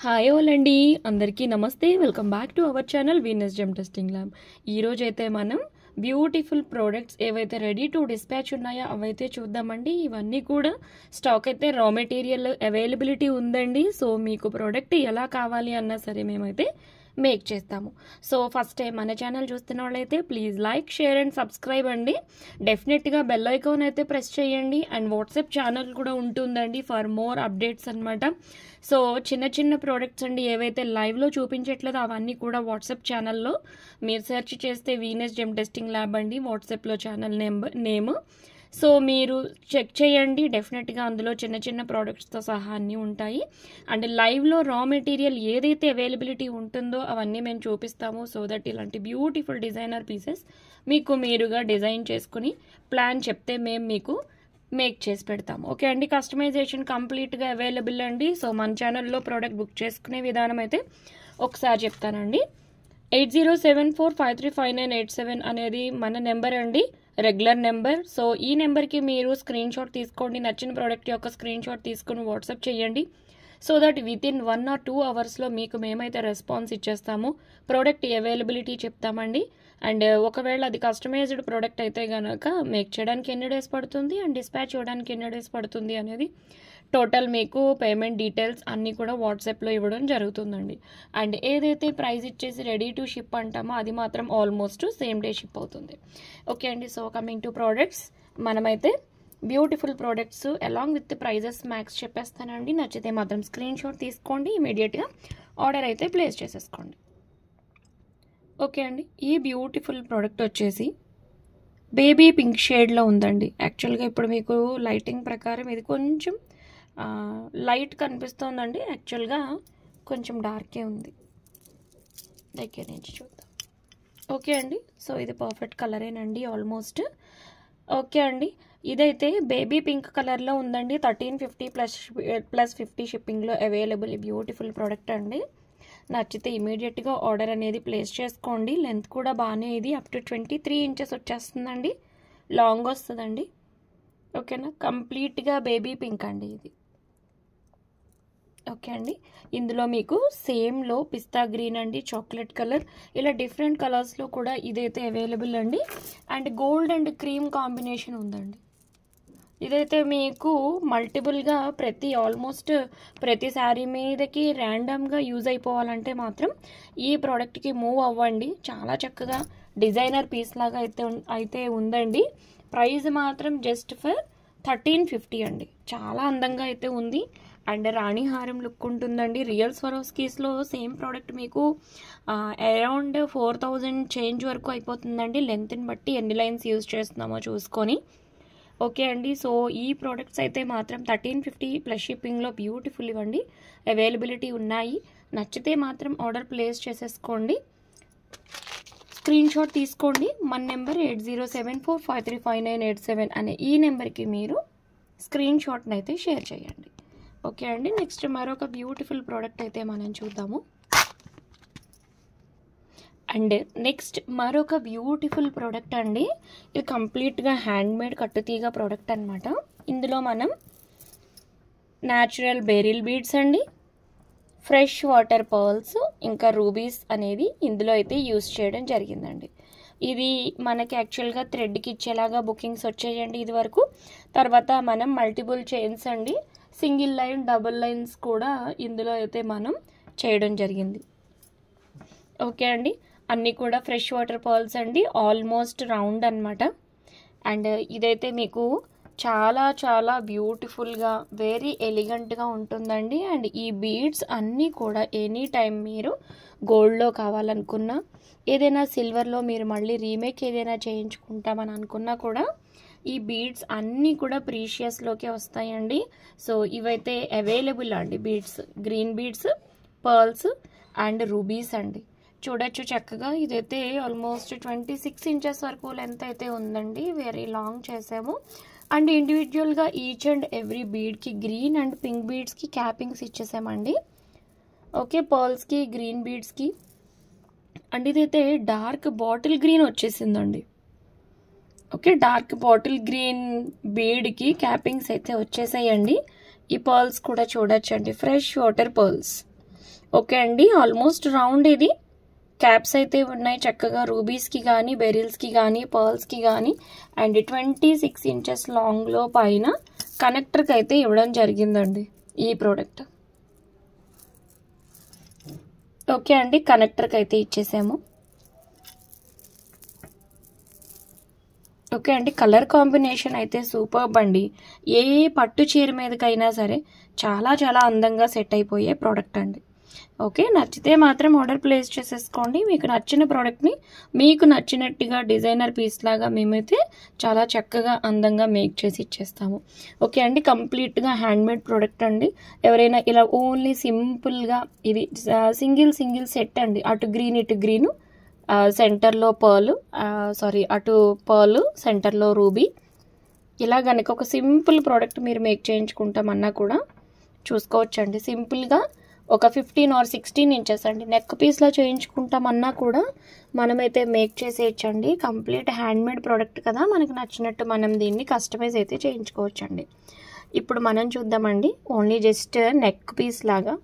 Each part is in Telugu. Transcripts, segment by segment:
హాయ్ ఆల్ అండి, అందరికీ నమస్తే. Welcome back to our channel Venus gem testing lab. ఈరోజు అయితే మనం బ్యూటిఫుల్ ప్రోడక్ట్స్ ఏవైతే రెడీ టు డిస్పాచ్ ఉన్నాయో అవైతే చూద్దామండి. ఇవన్నీ కూడా స్టాక్ అయితే రా మెటీరియల్ అవైలబిలిటీ ఉందండి. సో మీకు ప్రోడక్ట్ ఎలా కావాలి అన్నా సరే మేమైతే మేక్ చేస్తాము. సో ఫస్ట్ టైం మన ఛానల్ చూస్తున్న వాళ్ళైతే please like, share and subscribe అండి. డెఫినెట్గా బెల్ ఐకాన్ అయితే ప్రెస్ చేయండి. అండ్ వాట్సాప్ ఛానల్ కూడా ఉంటుందండి ఫర్ మోర్ అప్డేట్స్ అనమాట. సో చిన్న చిన్న ప్రోడక్ట్స్ అండి, ఏవైతే లైవ్లో చూపించట్లేదో అవన్నీ కూడా వాట్సాప్ ఛానల్లో మీరు సెర్చ్ చేస్తే వీనస్ జెమ్ టెస్టింగ్ ల్యాబ్ అండి వాట్సాప్లో ఛానల్ నేమ్. సో మీరు చెక్ చేయండి, డెఫినెట్గా అందులో చిన్న చిన్న ప్రోడక్ట్స్తో సహా అన్నీ ఉంటాయి. అండ్ లైవ్లో రా మెటీరియల్ ఏదైతే అవైలబిలిటీ ఉంటుందో అవన్నీ మేము చూపిస్తాము. సో దట్ ఇలాంటి బ్యూటిఫుల్ డిజైనర్ పీసెస్ మీకు మీరుగా డిజైన్ చేసుకుని ప్లాన్ చెప్తే మేము మీకు మేక్ చేసి పెడతాము. ఓకే అండి, కస్టమైజేషన్ కంప్లీట్గా అవైలబుల్ అండి. సో మన ఛానల్లో ప్రోడక్ట్ బుక్ చేసుకునే విధానం అయితే ఒకసారి చెప్తానండి. 8074535987 అనేది మన నెంబర్ అండి, రెగ్యులర్ నెంబర్. సో ఈ నెంబర్కి మీరు స్క్రీన్ షాట్ తీసుకోండి, నచ్చిన ప్రోడక్ట్ యొక్క స్క్రీన్ షాట్ తీసుకుని వాట్సాప్ చేయండి. సో దట్ వితిన్ 1 or 2 అవర్స్లో మీకు మేమైతే రెస్పాన్స్ ఇచ్చేస్తాము, ప్రోడక్ట్ అవైలబిలిటీ చెప్తామండి. అండ్ ఒకవేళ అది కస్టమైజ్డ్ ప్రోడక్ట్ అయితే కనుక మేక్ చేయడానికి ఎన్ని డేస్ పడుతుంది అండ్ డిస్పాచ్ చేయడానికి ఎన్ని డేస్ పడుతుంది అనేది టోటల్ మీకు పేమెంట్ డీటెయిల్స్ అన్నీ కూడా వాట్సాప్లో ఇవ్వడం జరుగుతుందండి. అండ్ ఏదైతే ప్రైస్ ఇచ్చేసి రెడీ టు షిప్ అంటామో అది మాత్రం ఆల్మోస్ట్ సేమ్ డే షిప్ అవుతుంది. ఓకే అండి, సో కమింగ్ టు ప్రోడక్ట్స్, మనమైతే beautiful products along with prices max చెప్పేస్తానండి. నచ్చితే మాత్రం స్క్రీన్ షాట్ తీసుకోండి, ఇమీడియట్గా ఆర్డర్ అయితే ప్లేస్ చేసేసుకోండి. ఓకే అండి, ఈ బ్యూటిఫుల్ ప్రోడక్ట్ వచ్చేసి బేబీ పింక్ షేడ్లో ఉందండి. యాక్చువల్గా ఇప్పుడు మీకు లైటింగ్ ప్రకారం ఇది కొంచెం లైట్ కనిపిస్తోందండి, యాక్చువల్గా కొంచెం డార్కే ఉంది. దగ్గర నుంచి చూద్దాం. ఓకే అండి, సో ఇది పర్ఫెక్ట్ కలరేనండి ఆల్మోస్ట్. ఓకే అండి, ఇదైతే బేబీ పింక్ కలర్లో ఉందండి. 1350 ప్లస్ 50 షిప్పింగ్లో అవైలబుల్ బ్యూటిఫుల్ ప్రోడక్ట్ అండి. నచ్చితే ఇమీడియట్గా ఆర్డర్ అనేది ప్లేస్ చేసుకోండి. లెంత్ కూడా బాగానే ఇది అప్ టు 23 ఇంచెస్ వచ్చేస్తుందండి, లాంగ్ వస్తుందండి. ఓకేనా, కంప్లీట్గా బేబీ పింక్ అండి ఇది. ఓకే అండి, ఇందులో మీకు సేమ్లో పిస్తా గ్రీన్ అండి, చాక్లెట్ కలర్, ఇలా డిఫరెంట్ కలర్స్లో కూడా ఇదైతే అవైలబుల్ అండి. And gold and cream combination ఉందండి. ఇదైతే మీకు మల్టిపుల్గా ఆల్మోస్ట్ ప్రతి శారీ మీదకి ర్యాండమ్గా యూజ్ అయిపోవాలంటే మాత్రం ఈ ప్రోడక్ట్కి మూవ్ అవ్వండి. చాలా చక్కగా డిజైనర్ పీస్ లాగా అయితే ఉందండి. ప్రైస్ మాత్రం జస్ట్ ఫర్ 1350 అండి. చాలా అందంగా అయితే ఉంది. అండ్ రాణి హారం లుక్ ఉంటుందండి. రియల్ స్వరోస్కీస్లో సేమ్ ప్రోడక్ట్ మీకు అరౌండ్ 4000 చేంజ్ వరకు అయిపోతుందండి, లెంత్ని బట్టి ఎన్ని లైన్స్ యూజ్ చేస్తున్నామో చూసుకొని. ఓకే అండి, సో ఈ ప్రోడక్ట్స్ అయితే మాత్రం 1350 ప్లస్ షిప్పింగ్లో బ్యూటిఫుల్ ఇవ్వండి, అవైలబిలిటీ ఉన్నాయి. నచ్చితే మాత్రం ఆర్డర్ ప్లేస్ చేసేసుకోండి, స్క్రీన్ షాట్ తీసుకోండి. మన నెంబర్ 8074535987 అనే ఈ నెంబర్కి మీరు స్క్రీన్ షాట్ని అయితే షేర్ చేయండి. ఓకే అండి, నెక్స్ట్ మరొక బ్యూటిఫుల్ ప్రోడక్ట్ అయితే మనం చూద్దాము. అండ్ నెక్స్ట్ మరొక బ్యూటిఫుల్ ప్రోడక్ట్ అండి, ఇది కంప్లీట్గా హ్యాండ్మేడ్ కట్టుతీగ ప్రోడక్ట్ అనమాట. ఇందులో మనం న్యాచురల్ బెరిల్ బీడ్స్ అండి, ఫ్రెష్ వాటర్ పర్ల్స్, ఇంకా రూబీస్ అనేది ఇందులో అయితే యూస్ చేయడం జరిగిందండి. ఇది మనకి యాక్చువల్గా థ్రెడ్కి ఇచ్చేలాగా బుకింగ్స్ వచ్చాయండి ఇది వరకు. తర్వాత మనం మల్టిపుల్ చైన్స్ అండి, సింగిల్ లైన్, డబుల్ లైన్స్ కూడా ఇందులో అయితే మనం చేయడం జరిగింది. ఓకే అండి, అన్నీ కూడా ఫ్రెష్ వాటర్ పర్ల్స్ అండి, ఆల్మోస్ట్ రౌండ్ అనమాట. అండ్ ఇదైతే మీకు చాలా చాలా బ్యూటిఫుల్గా వెరీ ఎలిగెంట్గా ఉంటుందండి. అండ్ ఈ బీడ్స్ అన్నీ కూడా ఎనీ టైం మీరు గోల్డ్లో కావాలనుకున్నా, ఏదైనా సిల్వర్లో మీరు మళ్ళీ రీమేక్ ఏదైనా చేయించుకుంటామని అనుకున్నా కూడా ఈ బీడ్స్ అన్నీ కూడా ప్రీషియస్లోకే వస్తాయండి. సో ఇవైతే అవైలబుల్ అండి. Beads, green beads, pearls and rubies అండి. చూడొచ్చు చక్కగా. ఇదైతే ఆల్మోస్ట్ 26 ఇంచెస్ వరకు లెంత్ అయితే ఉందండి, వెరీ లాంగ్ చేసాము. అండ్ ఇండివిజువల్గా ఈచ్ అండ్ ఎవ్రీ బీడ్కి గ్రీన్ అండ్ పింక్ బీడ్స్కి క్యాపింగ్స్ ఇచ్చేసామండి. ఓకే, పర్ల్స్కి, గ్రీన్ బీడ్స్కి. అండ్ ఇదైతే డార్క్ బాటిల్ గ్రీన్ వచ్చేసిందండి. ఓకే, డార్క్ బాటిల్ గ్రీన్ బీడ్కి క్యాపింగ్స్ అయితే వచ్చేసాయండి. ఈ పర్ల్స్ కూడా చూడొచ్చండి, ఫ్రెష్ వాటర్ పర్ల్స్. ఓకే అండి, ఆల్మోస్ట్ రౌండ్ ఇది క్యాప్స్ అయితే ఉన్నాయి చక్కగా, రూబీస్కి కానీ బెరిల్స్కి కానీ పర్ల్స్కి కానీ. అండ్ 26 ఇంచెస్ లాంగ్లో పైన కనెక్టర్కి అయితే ఇవ్వడం జరిగిందండి ఈ ప్రోడక్ట్. ఓకే అండి, కనెక్టర్కి అయితే ఇచ్చేసాము. ఓకే అండి, కలర్ కాంబినేషన్ అయితే సూపర్బ్ అండి. ఏ పట్టు చీర మీదకైనా సరే చాలా చాలా అందంగా సెట్ అయిపోయే ప్రోడక్ట్ అండి. ఓకే, నచ్చితే మాత్రం ఆర్డర్ ప్లేస్ చేసేసుకోండి. మీకు నచ్చిన ప్రోడక్ట్ని మీకు నచ్చినట్టుగా డిజైనర్ పీస్ లాగా మేమైతే చాలా చక్కగా అందంగా మేక్ చేసి ఇచ్చేస్తాము. ఓకే అండి, కంప్లీట్గా హ్యాండ్మేడ్ ప్రోడక్ట్ అండి. ఎవరైనా ఇలా ఓన్లీ సింపుల్గా ఇది సింగిల్ సెట్ అండి, అటు గ్రీన్ ఇటు గ్రీను, సెంటర్లో పర్ల్, అటు పర్ల్ సెంటర్లో రూబీ, ఇలా కనుక ఒక సింపుల్ ప్రోడక్ట్ మీరు మేక్ చేయించుకుంటామన్నా కూడా చూసుకోవచ్చండి. సింపుల్గా ఒక 15 or 16 ఇంచెస్ అండి నెక్ పీస్లో చేయించుకుంటామన్నా కూడా మనమైతే మేక్ చేసేయచ్చండి. కంప్లీట్ హ్యాండ్మేడ్ ప్రోడక్ట్ కదా, మనకు నచ్చినట్టు మనం దీన్ని కస్టమైజ్ అయితే చేయించుకోవచ్చండి. ఇప్పుడు మనం చూద్దామండి ఓన్లీ జస్ట్ నెక్ పీస్ లాగా.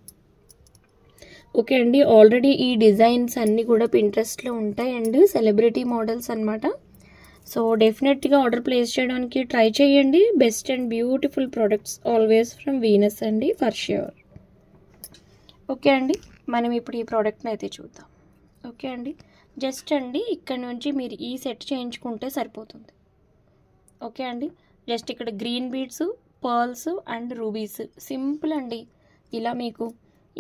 ఓకే అండి, ఆల్రెడీ ఈ డిజైన్స్ అన్నీ కూడా పింట్రెస్ట్లో ఉంటాయండి, సెలబ్రిటీ మోడల్స్ అనమాట. సో డెఫినెట్గా ఆర్డర్ ప్లేస్ చేయడానికి ట్రై చేయండి. Best and beautiful products always from Venus అండి, ఫర్ ష్యూర్. ఓకే అండి, మనం ఇప్పుడు ఈ ప్రోడక్ట్ని అయితే చూద్దాం. ఓకే అండి, జస్ట్ అండి ఇక్కడ నుంచి మీరు ఈ సెట్ చేయించుకుంటే సరిపోతుంది. ఓకే అండి, జస్ట్ ఇక్కడ green beads, pearls and rubies, simple అండి. ఇలా మీకు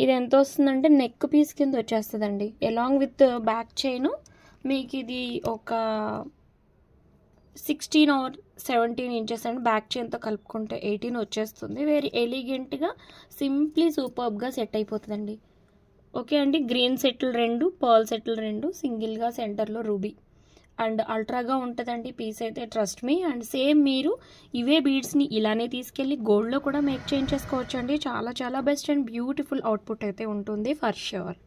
ఇది ఎంత వస్తుందంటే నెక్ పీస్ కింద వచ్చేస్తుందండి, అలాంగ్ విత్ బ్యాక్ చైన్. మీకు ఇది ఒక 16 or 17 ఇంచెస్ అండి, బ్యాక్ చైన్తో కలుపుకుంటే 18 వచ్చేస్తుంది. వెరీ ఎలిగెంట్గా సింప్లీ సూపర్బ్గా సెట్ అయిపోతుందండి. ఓకే అండి, గ్రీన్ సెట్లు 2, పర్ల్ సెట్లు 2, సింగిల్గా సెంటర్లో రూబీ అండ్ అల్ట్రాగా ఉంటుందండి పీస్ అయితే, ట్రస్ట్ మీ. అండ్ సేమ్ మీరు ఇవే బీడ్స్ని ఇలానే తీసుకెళ్ళి గోల్డ్లో కూడా మేక్ చేయించేసుకోవచ్చు అండి. చాలా చాలా బెస్ట్ అండ్ బ్యూటిఫుల్ అవుట్పుట్ అయితే ఉంటుంది, ఫర్ ష్యూర్.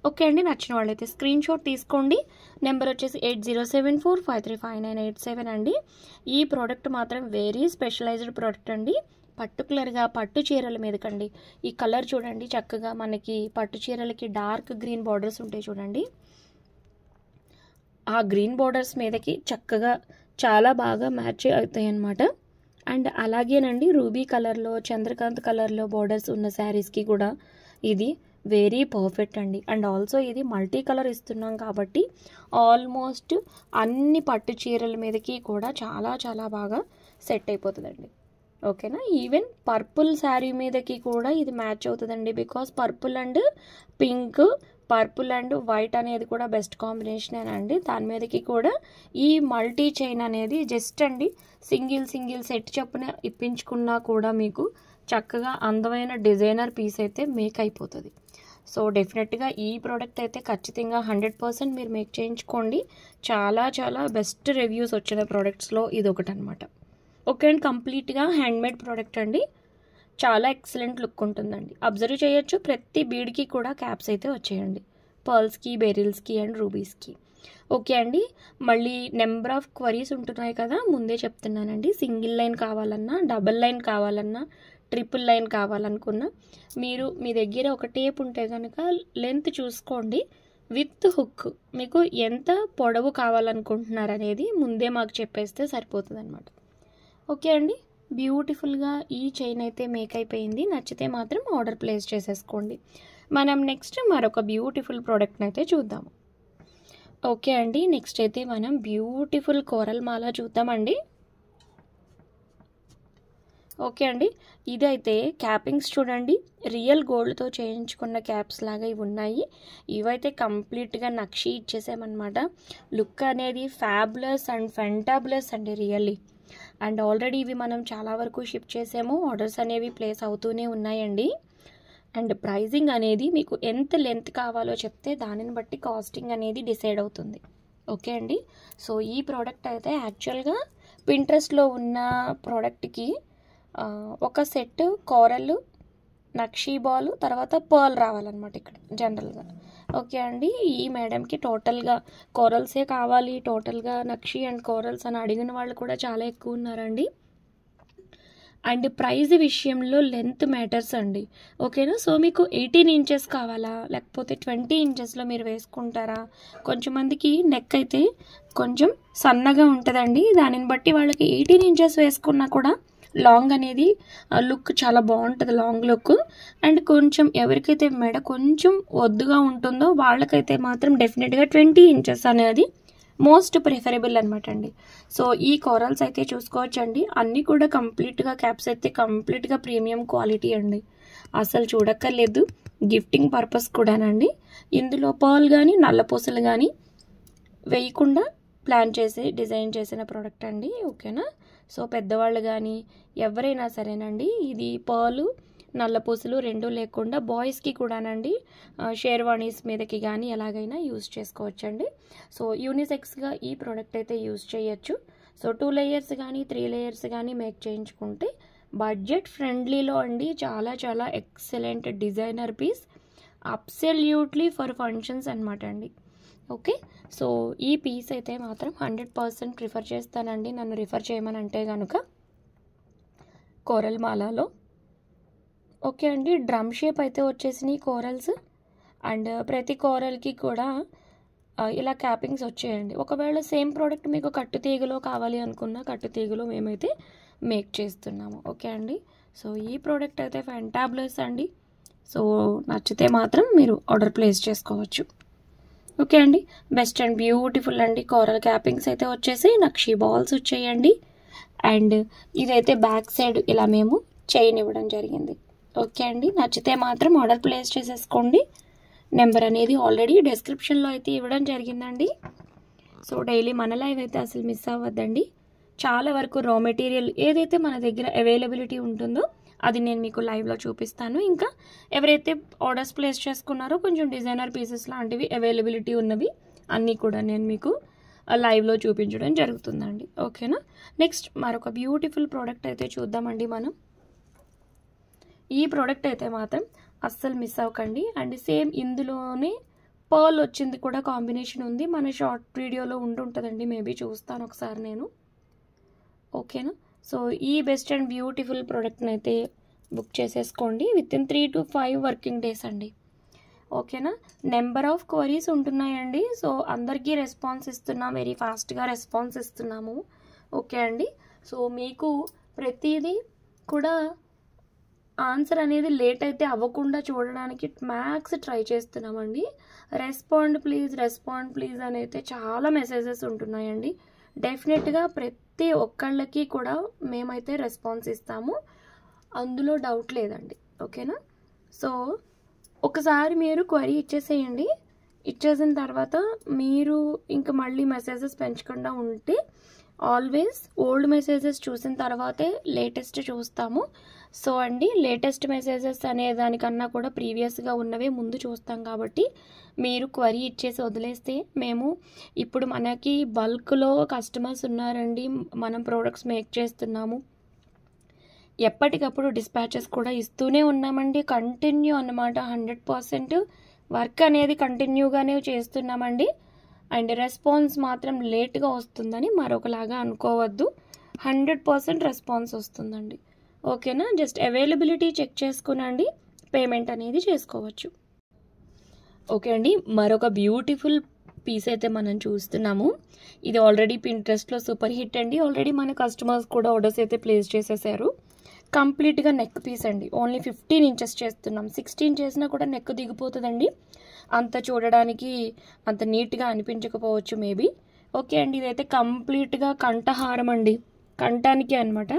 ఓకే అండి, నచ్చిన వాళ్ళైతే స్క్రీన్ షాట్ తీసుకోండి. నెంబర్ వచ్చేసి 8074535987 అండి. ఈ ప్రోడక్ట్ మాత్రం వెరీ స్పెషలైజ్డ్ ప్రోడక్ట్ అండి. పర్టికులర్గా పట్టు చీరల మీదకండి. ఈ కలర్ చూడండి, చక్కగా మనకి పట్టు చీరలకి డార్క్ గ్రీన్ బార్డర్స్ ఉంటాయి చూడండి, ఆ గ్రీన్ బార్డర్స్ మీదకి చక్కగా చాలా బాగా మ్యాచ్ అవుతాయి అన్నమాట. అండ్ అలాగేనండి రూబీ కలర్లో, చంద్రకాంత్ కలర్లో బార్డర్స్ ఉన్న శారీస్కి కూడా ఇది వెరీ పర్ఫెక్ట్ అండి. అండ్ ఆల్సో ఇది మల్టీ కలర్ ఇస్తున్నాం కాబట్టి ఆల్మోస్ట్ అన్ని పట్టు చీరల మీదకి కూడా చాలా చాలా బాగా సెట్ అయిపోతుందండి. ఓకేనా, ఈవెన్ పర్పుల్ శారీ మీదకి కూడా ఇది మ్యాచ్ అవుతుందండి. Because purple and pink, purple and white అనేది కూడా బెస్ట్ కాంబినేషన్ అండి. దాని మీదకి కూడా ఈ మల్టీ చైన్ అనేది జస్ట్ అండి సింగిల్ సెట్ చొప్పున ఇప్పించుకున్నా కూడా మీకు చక్కగా అందమైన డిజైనర్ పీస్ అయితే మేక్ అయిపోతుంది. సో డెఫినెట్గా ఈ ప్రోడక్ట్ అయితే ఖచ్చితంగా 100% మీరు మేక్ చేయించుకోండి. చాలా చాలా బెస్ట్ రివ్యూస్ వచ్చిన ప్రోడక్ట్స్లో ఇది ఒకటి అనమాట. ఓకే అండి, కంప్లీట్గా హ్యాండ్మేడ్ ప్రోడక్ట్ అండి, చాలా ఎక్సలెంట్ లుక్ ఉంటుందండి. అబ్జర్వ్ చేయొచ్చు, ప్రతి బీడ్కి కూడా క్యాప్స్ అయితే వచ్చేయండి, పర్ల్స్కి, బెరిల్స్కి అండ్ రూబీస్కి. ఓకే అండి, మళ్ళీ నెంబర్ ఆఫ్ క్వరీస్ ఉంటున్నాయి కదా, ముందే చెప్తున్నానండి. సింగిల్ లైన్ కావాలన్నా, డబల్ లైన్ కావాలన్నా, ట్రిపుల్ లైన్ కావాలనుకున్నా మీరు మీ దగ్గర ఒక టేప్ ఉంటే కనుక లెంత్ చూసుకోండి. విత్ హుక్ మీకు ఎంత పొడవు కావాలనుకుంటున్నారు అనేది ముందే మాకు చెప్పేస్తే సరిపోతుంది అనమాట. ఓకే అండి, బ్యూటిఫుల్గా ఈ చైన్ అయితే మేక్ అయిపోయింది. నచ్చితే మాత్రం ఆర్డర్ ప్లేస్ చేసేసుకోండి. మనం నెక్స్ట్ మరొక బ్యూటిఫుల్ ప్రోడక్ట్ని అయితే చూద్దాము. ఓకే అండి, నెక్స్ట్ అయితే మనం బ్యూటిఫుల్ కోరల్ మాల చూద్దామండి. ఓకే అండి, ఇదైతే క్యాపింగ్స్ చూడండి, రియల్ గోల్డ్తో చేయించుకున్న క్యాప్స్ లాగా ఇవి ఉన్నాయి. ఇవైతే కంప్లీట్గా నక్షి ఇచ్చేసామన్నమాట. లుక్ అనేది ఫ్యాబులస్ అండ్ ఫెంటాబులస్ అండి రియల్లీ. అండ్ ఆల్రెడీ ఇవి మనం చాలా వరకు షిప్ చేసాము, ఆర్డర్స్ అనేవి ప్లేస్ అవుతూనే ఉన్నాయండి. అండ్ ప్రైజింగ్ అనేది మీకు ఎంత లెంత్ కావాలో చెప్తే దానిని బట్టి కాస్టింగ్ అనేది డిసైడ్ అవుతుంది. ఓకే అండి, సో ఈ ప్రోడక్ట్ అయితే యాక్చువల్గా పింట్రెస్ట్లో ఉన్న ప్రోడక్ట్కి ఒక సెట్ కోరల్, నక్షీ బాల్, తర్వాత పర్ల్ రావాలన్నమాట ఇక్కడ జనరల్గా. ఓకే అండి, ఈ మేడంకి టోటల్గా కోరల్సే కావాలి, టోటల్గా నక్షి అండ్ కోరల్స్ అని అడిగిన వాళ్ళు కూడా చాలా ఎక్కువ ఉన్నారండి. అండ్ ప్రైజ్ విషయంలో లెంత్ మ్యాటర్స్ అండి, ఓకేనా. సో మీకు 18 ఇంచెస్ కావాలా లేకపోతే 20 ఇంచెస్లో మీరు వేసుకుంటారా? కొంచెం మందికి నెక్ అయితే కొంచెం సన్నగా ఉంటుందండి, దానిని బట్టి వాళ్ళకి 18 ఇంచెస్ వేసుకున్నా కూడా లాంగ్ అనేది లుక్ చాలా బాగుంటుంది, లాంగ్ లుక్. అండ్ కొంచెం ఎవరికైతే మెడ కొంచెం ఒద్దుగా ఉంటుందో వాళ్ళకైతే మాత్రం డెఫినెట్గా 20 ఇంచెస్ అనేది మోస్ట్ ప్రిఫరబుల్ అనమాట అండి. సో ఈ కోరల్స్ అయితే చూసుకోవచ్చండి, అన్నీ కూడా కంప్లీట్గా క్యాప్స్ అయితే కంప్లీట్గా ప్రీమియం క్వాలిటీ అండి, అసలు చూడక్కర్లేదు. గిఫ్టింగ్ పర్పస్ కూడానండి. ఇందులో పర్ల్ కానీ నల్లపూసలు కానీ వేయకుండా ప్లాన్ చేసి డిజైన్ చేసిన ప్రోడక్ట్ అండి, ఓకేనా. సో పెద్దవాళ్ళు కానీ ఎవరైనా సరేనండి, ఇది పర్లు నల్లపూసలు రెండు లేకుండా బాయ్స్కి కూడానండి షేర్వాణీస్ మీదకి కానీ ఎలాగైనా యూజ్ చేసుకోవచ్చండి. సో యూనిసెక్స్గా ఈ ప్రోడక్ట్ అయితే యూజ్ చేయొచ్చు. సో 2 లేయర్స్ కానీ 3 లేయర్స్ కానీ మేక్ చేయించుకుంటే బడ్జెట్ ఫ్రెండ్లీలో అండి చాలా చాలా excellent designer piece, absolutely for functions అనమాట అండి. ఓకే, సో ఈ పీస్ అయితే మాత్రం 100% ప్రిఫర్ చేస్తానండి, నన్ను రిఫర్ చేయమని అంటే కనుక. కోరల్ మాలాలో ఓకే అండి, డ్రమ్ షేప్ అయితే వచ్చేసినాయి కోరల్స్. అండ్ ప్రతి కోరల్కి కూడా ఇలా క్యాపింగ్స్ వచ్చాయండి. ఒకవేళ సేమ్ ప్రోడక్ట్ మీకు కట్టు తీగలో కావాలి అనుకున్న కట్టు తీగలో మేమైతే మేక్ చేస్తున్నాము, ఓకే అండి. సో ఈ ప్రోడక్ట్ అయితే ఫ్యాంటాబులస్ అండి. సో నచ్చితే మాత్రం మీరు ఆర్డర్ ప్లేస్ చేసుకోవచ్చు, ఓకే అండి. బెస్ట్ అండ్ బ్యూటిఫుల్ అండి. కోరల్ క్యాపింగ్స్ అయితే వచ్చేసి నక్షి బాల్స్ వచ్చేయండి. అండ్ ఇదైతే బ్యాక్ సైడ్ ఇలా మేము చైన్ ఇవ్వడం జరిగింది, ఓకే అండి. నచ్చితే మాత్రం ఆర్డర్ ప్లేస్ చేసేసుకోండి. నెంబర్ అనేది ఆల్రెడీ డిస్క్రిప్షన్లో అయితే ఇవ్వడం జరిగిందండి. సో డైలీ మన లైవ్ అయితే అసలు మిస్ అవ్వద్దండి. చాలా వరకు రా మెటీరియల్ ఏదైతే మన దగ్గర అవైలబిలిటీ ఉంటుందో అది నేను మీకు లైవ్లో చూపిస్తాను. ఇంకా ఎవరైతే ఆర్డర్స్ ప్లేస్ చేసుకున్నారో కొంచెం డిజైనర్ పీసెస్ లాంటివి అవైలబిలిటీ ఉన్నవి అన్నీ కూడా నేను మీకు లైవ్లో చూపించడం జరుగుతుందండి, ఓకేనా. నెక్స్ట్ మరొక బ్యూటిఫుల్ ప్రోడక్ట్ అయితే చూద్దామండి మనం. ఈ ప్రోడక్ట్ అయితే మాత్రం అస్సలు మిస్ అవ్వకండి. అండ్ సేమ్ ఇందులోనే పర్ల్ వచ్చింది కూడా కాంబినేషన్ ఉంది, మన షార్ట్ వీడియోలో ఉంటుంటుందండి, మేబీ చూస్తాను ఒకసారి నేను, ఓకేనా. సో ఈ బెస్ట్ అండ్ బ్యూటిఫుల్ ప్రోడక్ట్ని అయితే బుక్ చేసేసుకోండి వితిన్ 3 to 5 వర్కింగ్ డేస్ అండి, ఓకేనా. నెంబర్ ఆఫ్ క్వరీస్ ఉంటున్నాయండి. సో అందరికీ రెస్పాన్స్ ఇస్తున్నాం, వెరీ ఫాస్ట్గా రెస్పాన్స్ ఇస్తున్నాము, ఓకే అండి. సో మీకు ప్రతిదీ కూడా ఆన్సర్ అనేది లేట్ అయితే అవ్వకుండా చూడడానికి మ్యాక్స్ ట్రై చేస్తున్నామండి. రెస్పాండ్ ప్లీజ్ అని అయితే చాలా మెసేజెస్ ఉంటున్నాయండి. డెఫినెట్గా ప్రతి ఒక్కళ్ళకి కూడా మేమైతే రెస్పాన్స్ ఇస్తాము, అందులో డౌట్ లేదండి, ఓకేనా. సో ఒకసారి మీరు క్వరీ ఇచ్చేసేయండి, ఇచ్చేసిన తర్వాత మీరు ఇంకా మళ్ళీ మెసేజెస్ పెంచకుండా ఉంటే ఆల్వేస్ ఓల్డ్ మెసేజెస్ చూసిన తర్వాతే లేటెస్ట్ చూస్తాము. సో అండి లేటెస్ట్ మెసేజెస్ అనే దానికన్నా కూడా ప్రీవియస్గా ఉన్నవే ముందు చూస్తాం కాబట్టి మీరు క్వరీ ఇచ్చేసి వదిలేస్తే మేము ఇప్పుడు మనకి బల్క్లో కస్టమర్స్ ఉన్నారండి, మనం ప్రోడక్ట్స్ మేక్ చేస్తున్నాము, ఎప్పటికప్పుడు డిస్పాచెస్ కూడా ఇస్తూనే ఉన్నామండి, కంటిన్యూ అన్నమాట. 100% వర్క్ అనేది కంటిన్యూగానే చేస్తున్నామండి. అండ్ రెస్పాన్స్ మాత్రం లేట్గా వస్తుందని మరొకలాగా అనుకోవద్దు, 100% రెస్పాన్స్ వస్తుందండి, ఓకేనా. జస్ట్ అవైలబిలిటీ చెక్ చేసుకునండి, పేమెంట్ అనేది చేసుకోవచ్చు, ఓకే అండి. మరొక బ్యూటిఫుల్ పీస్ అయితే మనం చూస్తున్నాము. ఇది ఆల్రెడీ పింట్రెస్ట్లో సూపర్ హిట్ అండి, ఆల్రెడీ మన కస్టమర్స్ కూడా ఆర్డర్స్ అయితే ప్లేస్ చేసేసారు. కంప్లీట్గా నెక్ పీస్ అండి, ఓన్లీ 15 ఇంచెస్ చేస్తున్నాం, 16 చేసినా కూడా నెక్ దిగిపోతుందండి, అంత చూడడానికి అంత నీట్గా అనిపించకపోవచ్చు మేబీ, ఓకే అండి. ఇదైతే కంప్లీట్గా కంఠహారం అండి, కంఠానికి అనమాట.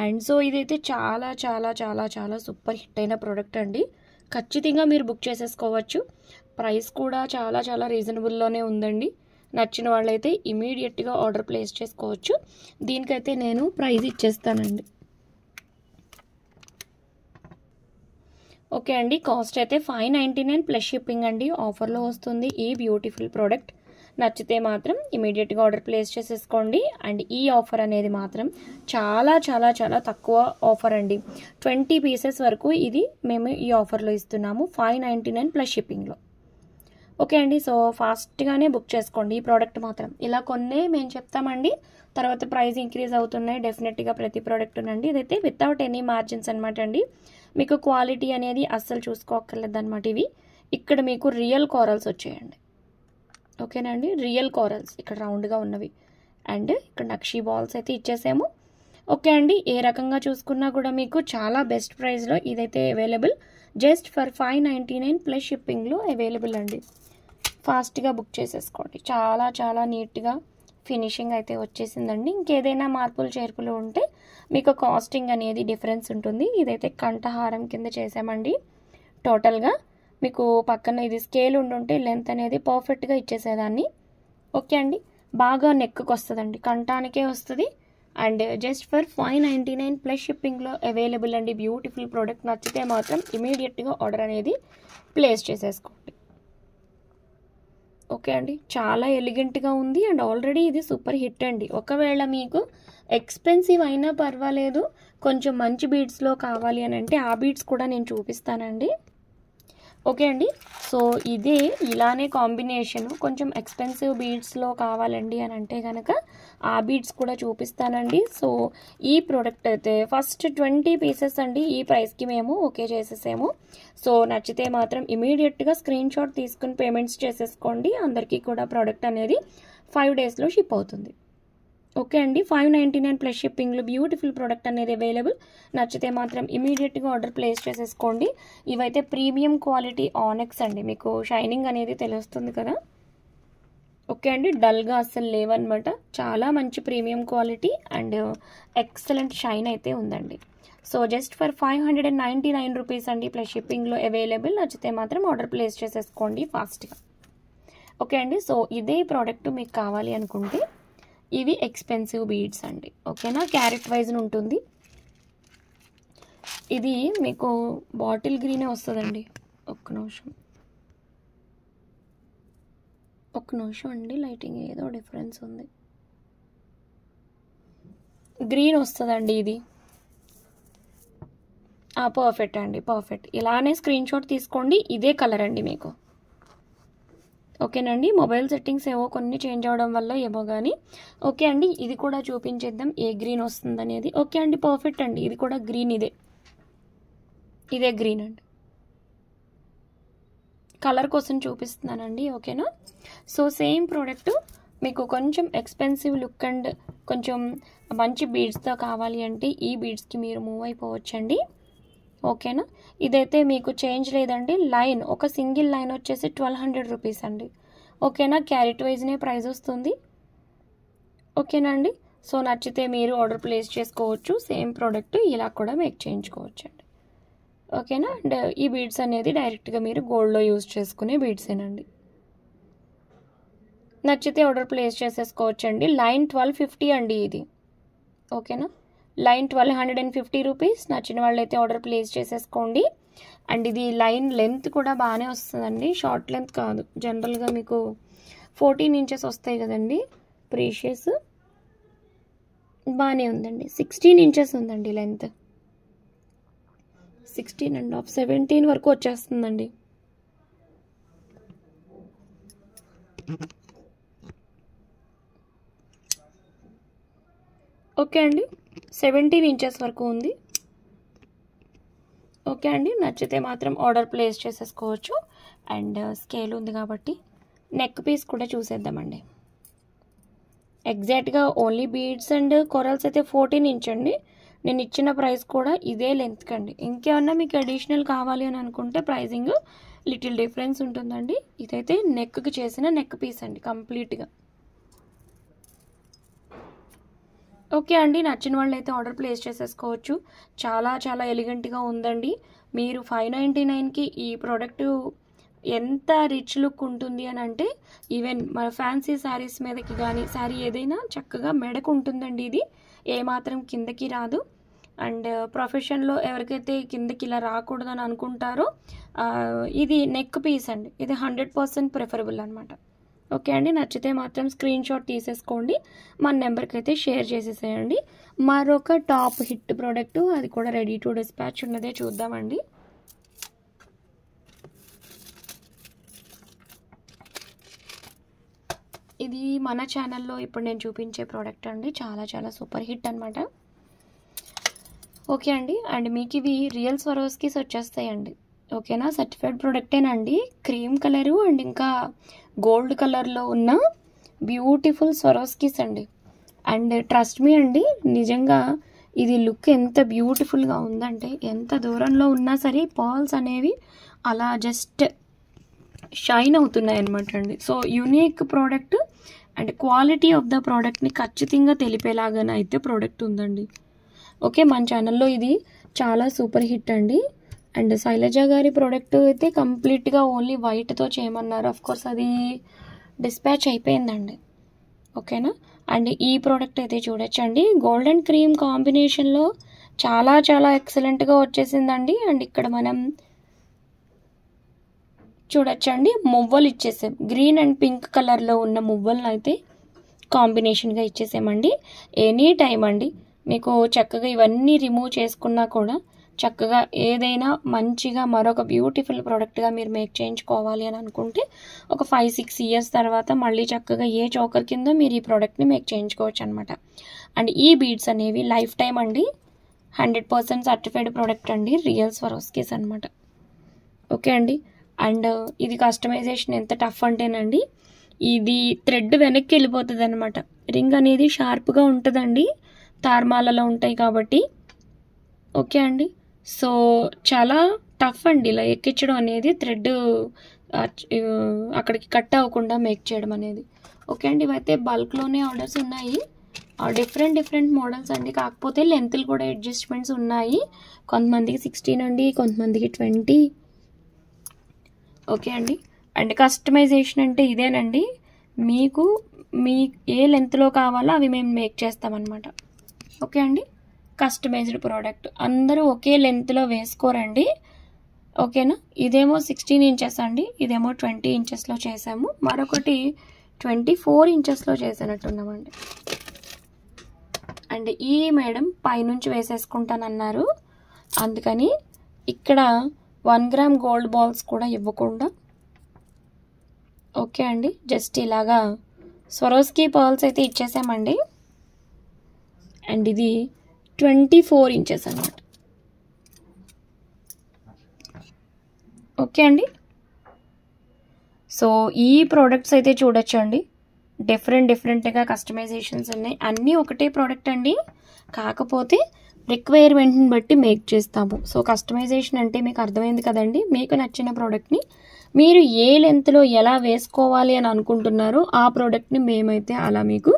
అండ్ సో ఇదైతే చాలా చాలా చాలా చాలా సూపర్ హిట్ అయిన ప్రోడక్ట్ అండి, ఖచ్చితంగా మీరు బుక్ చేసేసుకోవచ్చు. ప్రైస్ కూడా చాలా చాలా రీజనబుల్లోనే ఉందండి. నచ్చిన వాళ్ళైతే ఇమీడియట్గా ఆర్డర్ ప్లేస్ చేసుకోవచ్చు. దీనికైతే నేను ప్రైస్ ఇచ్చేస్తానండి, ఓకే అండి. కాస్ట్ అయితే 599 ప్లస్ షిప్పింగ్ అండి, ఆఫర్లో వస్తుంది ఈ బ్యూటిఫుల్ ప్రోడక్ట్. నచ్చితే మాత్రం ఇమీడియట్గా ఆర్డర్ ప్లేస్ చేసేసుకోండి. అండ్ ఈ ఆఫర్ అనేది మాత్రం చాలా చాలా చాలా తక్కువ ఆఫర్ అండి, 20 పీసెస్ వరకు ఇది మేము ఈ ఆఫర్లో ఇస్తున్నాము 599 ప్లస్ షిప్పింగ్లో, ఓకే అండి. సో ఫాస్ట్గానే బుక్ చేసుకోండి ఈ ప్రోడక్ట్ మాత్రం. ఇలా కొన్నే మేము చెప్తామండి, తర్వాత ప్రైస్ ఇంక్రీజ్ అవుతున్నాయి డెఫినెట్గా ప్రతి ప్రోడక్ట్ నండి. ఇదైతే వితౌట్ ఎనీ మార్జిన్స్ అనమాట అండి. మీకు క్వాలిటీ అనేది అస్సలు చూసుకోక్కర్లేదు అనమాట. ఇవి ఇక్కడ మీకు రియల్ కోరల్స్ వచ్చాయండి. ఓకేనండి, రియల్ కోరల్స్ ఇక్కడ రౌండ్గా ఉన్నవి. అండ్ ఇక్కడ నక్షీ బాల్స్ అయితే ఇచ్చేసాము. ఓకే అండి, ఏ రకంగా చూసుకున్నా కూడా మీకు చాలా బెస్ట్ ప్రైస్లో ఇదైతే అవైలబుల్. జస్ట్ ఫర్ 599 ప్లస్ షిప్పింగ్లో అవైలబుల్ అండి. ఫాస్ట్గా బుక్ చేసేసుకోండి. చాలా చాలా నీట్గా ఫినిషింగ్ అయితే వచ్చేసిందండి. ఇంకేదైనా మార్పులు చేర్పులు ఉంటే మీకు కాస్టింగ్ అనేది డిఫరెన్స్ ఉంటుంది. ఇదైతే కంఠహారం కింద చేసామండి. టోటల్గా మీకు పక్కన ఇది స్కేల్ ఉండుంటే లెంత్ అనేది పర్ఫెక్ట్గా ఇచ్చేసేదాన్ని. ఓకే అండి, బాగా నెక్కి వస్తుందండి, కంఠానికే వస్తుంది. అండ్ జస్ట్ ఫర్ 599 ప్లస్ షిప్పింగ్లో అవైలబుల్ అండి. Beautiful product. నచ్చితే మాత్రం ఇమీడియట్గా ఆర్డర్ అనేది ప్లేస్ చేసేసుకోండి. ఓకే అండి, చాలా ఎలిగెంట్గా ఉంది అండ్ ఆల్రెడీ ఇది సూపర్ హిట్ అండి. ఒకవేళ మీకు ఎక్స్పెన్సివ్ అయినా పర్వాలేదు, కొంచెం మంచి బీడ్స్లో కావాలి అని అంటే ఆ బీడ్స్ కూడా నేను చూపిస్తానండి. ఓకే అండి, సో ఇదే ఇలానే కాంబినేషన్ కొంచెం ఎక్స్పెన్సివ్ బీడ్స్లో కావాలండి అని అంటే కనుక ఆ బీడ్స్ కూడా చూపిస్తానండి. సో ఈ ప్రోడక్ట్ అయితే ఫస్ట్ 20 పీసెస్ అండి ఈ ప్రైస్కి మేము ఓకే చేసేసాము. సో నచ్చితే మాత్రం ఇమీడియట్గా స్క్రీన్ షాట్ తీసుకుని పేమెంట్స్ చేసేసుకోండి. అందరికీ కూడా ప్రోడక్ట్ అనేది 5 డేస్లో షిప్ అవుతుంది. ఓకే అండి, 599 ప్లస్ షిప్పింగ్లో బ్యూటిఫుల్ ప్రోడక్ట్ అనేది అవైలబుల్. నచ్చితే మాత్రం ఇమీడియట్గా ఆర్డర్ ప్లేస్ చేసేసుకోండి. ఇవైతే ప్రీమియం క్వాలిటీ ఆనెక్స్ అండి, మీకు షైనింగ్ అనేది తెలుస్తుంది కదా. ఓకే అండి, డల్గా అస్సలు లేవన్నమాట. చాలా మంచి premium quality and excellent shine అయితే ఉందండి. సో జస్ట్ ఫర్ 599 రూపీస్ అండి ప్లస్ షిప్పింగ్లో అవైలబుల్. నచ్చితే మాత్రం ఆర్డర్ ప్లేస్ చేసేసుకోండి ఫాస్ట్గా. ఓకే అండి, సో ఇదే ప్రోడక్ట్ మీకు కావాలి అనుకుంటే ఇవి ఎక్స్పెన్సివ్ బీడ్స్ అండి. ఓకేనా, క్యారెట్ వైజ్ ఉంటుంది. ఇది మీకు బాటిల్ గ్రీనే వస్తుందండి. ఒక్క నిమిషం అండి, లైటింగ్ ఏదో డిఫరెన్స్ ఉంది. గ్రీన్ వస్తుందండి ఇది. పర్ఫెక్ట్ అండి, పర్ఫెక్ట్. ఇలానే స్క్రీన్ షాట్ తీసుకోండి. ఇదే కలర్ అండి మీకు. ఓకేనండి, మొబైల్ సెట్టింగ్స్ ఏవో కొన్ని చేంజ్ అవడం వల్ల ఏమో కానీ. ఓకే అండి, ఇది కూడా చూపించేద్దాం ఏ గ్రీన్ వస్తుంది అనేది. ఓకే అండి, పర్ఫెక్ట్ అండి. ఇది కూడా గ్రీన్, ఇదే గ్రీన్ అండి. కలర్ కోసం చూపిస్తున్నానండి. ఓకేనా, సో సేమ్ ప్రోడక్ట్ మీకు కొంచెం ఎక్స్పెన్సివ్ లుక్ అండ్ కొంచెం మంచి బీడ్స్తో కావాలి అంటే ఈ బీడ్స్కి మీరు మూవ్ అయిపోవచ్చండి. ఓకేనా, ఇదైతే మీకు చేంజ్ లేదండి. లైన్ ఒక సింగిల్ లైన్ వచ్చేసి 1200 రూపీస్ అండి. ఓకేనా, క్యారెట్ వైజ్నే ప్రైస్ వస్తుంది. ఓకేనా అండి, సో నచ్చితే మీరు ఆర్డర్ ప్లేస్ చేసుకోవచ్చు. సేమ్ ప్రోడక్ట్ ఇలా కూడా మేక్ చేయించుకోవచ్చు అండి. ఓకేనా, అండ్ ఈ బీడ్స్ అనేది డైరెక్ట్గా మీరు గోల్డ్లో యూజ్ చేసుకునే బీడ్సేనండి. నచ్చితే ఆర్డర్ ప్లేస్ చేసేసుకోవచ్చండి. లైన్ 1250 అండి ఇది. ఓకేనా, లైన్ 1250 రూపీస్. నచ్చిన వాళ్ళైతే ఆర్డర్ ప్లేస్ చేసేసుకోండి. అండ్ ఇది లైన్ లెంత్ కూడా బాగానే వస్తుందండి, షార్ట్ లెంత్ కాదు. జనరల్గా మీకు 14 ఇంచెస్ వస్తాయి కదండి ప్రీషియస్, బాగానే ఉందండి. 16 ఇంచెస్ ఉందండి లెంత్. 16.5 17 వరకు వచ్చేస్తుందండి. ఓకే అండి, 17 ఇంచెస్ వరకు ఉంది. ఓకే అండి, నచ్చితే మాత్రం ఆర్డర్ ప్లేస్ చేసేసుకోవచ్చు. అండ్ స్కేల్ ఉంది కాబట్టి నెక్ పీస్ కూడా చూసేద్దామండి. ఎగ్జాక్ట్గా ఓన్లీ బీడ్స్ అండ్ కొరల్స్ అయితే 14 ఇంచ్ అండి. నేను ఇచ్చిన ప్రైస్ కూడా ఇదే లెంత్ కండి. ఇంకేమన్నా మీకు అడిషనల్ కావాలి అని అనుకుంటే ప్రైజింగ్ లిటిల్ డిఫరెన్స్ ఉంటుందండి. ఇదైతే నెక్కి చేసిన నెక్ పీస్ అండి కంప్లీట్గా. ఓకే అండి, నచ్చిన వాళ్ళు అయితే ఆర్డర్ ప్లేస్ చేసేసుకోవచ్చు. చాలా చాలా ఎలిగెంట్గా ఉందండి. మీరు 599కి ఈ ప్రోడక్ట్ ఎంత రిచ్ లుక్ ఉంటుంది అని అంటే ఈవెన్ మన ఫ్యాన్సీ శారీస్ మీదకి కానీ శారీ ఏదైనా చక్కగా మెడకు ఉంటుందండి. ఇది ఏమాత్రం కిందకి రాదు. అండ్ ప్రొఫెషన్లో ఎవరికైతే కిందకి ఇలా రాకూడదని అనుకుంటారో ఇది నెక్ పీస్ అండి. ఇది 100% ప్రిఫరబుల్ అనమాట. ఓకే అండి, నచ్చితే మాత్రం స్క్రీన్ షాట్ తీసేసుకోండి, మన నెంబర్కి అయితే షేర్ చేసేసేయండి. మరొక టాప్ హిట్ ప్రోడక్ట్, అది కూడా రెడీ టు డిస్పాచ్ ఉన్నదే చూద్దామండి. ఇది మన ఛానల్లో ఇప్పుడు నేను చూపించే ప్రోడక్ట్ అండి. చాలా చాలా సూపర్ హిట్ అనమాట. ఓకే అండి. అండ్ మీకు ఇవి రియల్ స్వరోస్కీస్ వచ్చేస్తాయండి. ఓకేనా, సర్టిఫైడ్ ప్రోడక్టేనండి. క్రీమ్ కలరు అండ్ ఇంకా గోల్డ్ కలర్లో ఉన్న బ్యూటిఫుల్ స్వరోస్కీస్ అండి. అండ్ ట్రస్ట్ మీ అండి, నిజంగా ఇది లుక్ ఎంత బ్యూటిఫుల్గా ఉందంటే, ఎంత దూరంలో ఉన్నా సరే పర్ల్స్ అనేవి అలా జస్ట్ షైన్ అవుతున్నాయి అనమాట అండి. So unique product and quality of the ప్రోడక్ట్ని ఖచ్చితంగా తెలిపేలాగానే అయితే ప్రోడక్ట్ ఉందండి. ఓకే, మన ఛానల్లో ఇది చాలా సూపర్ హిట్ అండి. అండ్ శైలజ గారి ప్రోడక్ట్ అయితే కంప్లీట్గా ఓన్లీ వైట్తో చేయమన్నారు. అఫ్కోర్స్ అది డిస్పాచ్ అయిపోయిందండి. ఓకేనా. అండ్ ఈ ప్రోడక్ట్ అయితే చూడొచ్చండి, గోల్డ్ అండ్ క్రీమ్ కాంబినేషన్లో చాలా చాలా ఎక్సలెంట్గా వచ్చేసిందండి. అండ్ ఇక్కడ మనం చూడొచ్చండి, మువ్వలు ఇచ్చేసాం. గ్రీన్ అండ్ పింక్ కలర్లో ఉన్న మువ్వలను అయితే కాంబినేషన్గా ఇచ్చేసామండి. ఎనీ టైం అండి మీకు చక్కగా ఇవన్నీ రిమూవ్ చేసుకున్నా కూడా చక్కగా ఏదైనా మంచిగా మరొక బ్యూటిఫుల్ ప్రోడక్ట్గా మీరు మేక్ చేయించుకోవాలి అని అనుకుంటే ఒక 5-6 ఇయర్స్ తర్వాత మళ్ళీ చక్కగా ఏ చోకర్ కింద మీరు ఈ ప్రోడక్ట్ని మేక్ చేయించుకోవచ్చు అనమాట. అండ్ ఈ బీడ్స్ అనేవి లైఫ్ టైం అండి, 100% సర్టిఫైడ్ ప్రోడక్ట్ అండి, రియల్ స్వరోస్కీస్ అనమాట. ఓకే అండి. అండ్ ఇది కస్టమైజేషన్ ఎంత టఫ్ అంటేనండి, ఇది థ్రెడ్ వెనక్కి వెళ్ళిపోతుంది అనమాట. రింగ్ అనేది షార్ప్గా ఉంటుందండి, తార్మాలలో ఉంటాయి కాబట్టి. ఓకే అండి. సో చాలా టఫ్ అండి ఇలా ఎక్కించడం అనేది, థ్రెడ్ అక్కడికి కట్ అవ్వకుండా మేక్ చేయడం అనేది. ఓకే అండి. ఇవైతే బల్క్లోనే ఆర్డర్స్ ఉన్నాయి, డిఫరెంట్ మోడల్స్ అండి. కాకపోతే లెంత్లు కూడా అడ్జస్ట్మెంట్స్ ఉన్నాయి. కొంతమందికి 16 అండి, కొంతమందికి 20. ఓకే అండి. అండ్ కస్టమైజేషన్ అంటే ఇదేనండి, మీకు ఏ లెంత్లో కావాలో అవి మేము మేక్ చేస్తామన్నమాట. ఓకే అండి. కస్టమైజ్డ్ ప్రోడక్ట్ అందరూ ఒకే లెంత్లో వేసుకోరండి. ఓకేనా. ఇదేమో 16 ఇంచెస్ అండి, ఇదేమో 20 ఇంచెస్లో చేసాము, మరొకటి 24 ఇంచెస్లో చేసినట్టున్నామండి. అండ్ ఈ మేడం పైనుంచి వేసేసుకుంటానన్నారు, అందుకని ఇక్కడ 1 గ్రామ్ గోల్డ్ బాల్స్ కూడా ఇవ్వకుండా ఓకే అండి జస్ట్ ఇలాగా స్వరోస్కీ పర్ల్స్ అయితే ఇచ్చేసామండి. అండ్ ఇది 24 ఇంచెస్ అన్నమాట. ఓకే అండి. సో ఈ ప్రోడక్ట్స్ అయితే చూడొచ్చండి, డిఫరెంట్గా కస్టమైజేషన్స్ ఉన్నాయి. అన్నీ ఒకటే ప్రోడక్ట్ అండి, కాకపోతే రిక్వైర్మెంట్ని బట్టి మేక్ చేస్తాము. సో కస్టమైజేషన్ అంటే మీకు అర్థమైంది కదండి. మీకు నచ్చిన ప్రోడక్ట్ని మీరు ఏ లెంత్లో ఎలా వేసుకోవాలి అని అనుకుంటున్నారో ఆ ప్రోడక్ట్ని మేమైతే అలా మీకు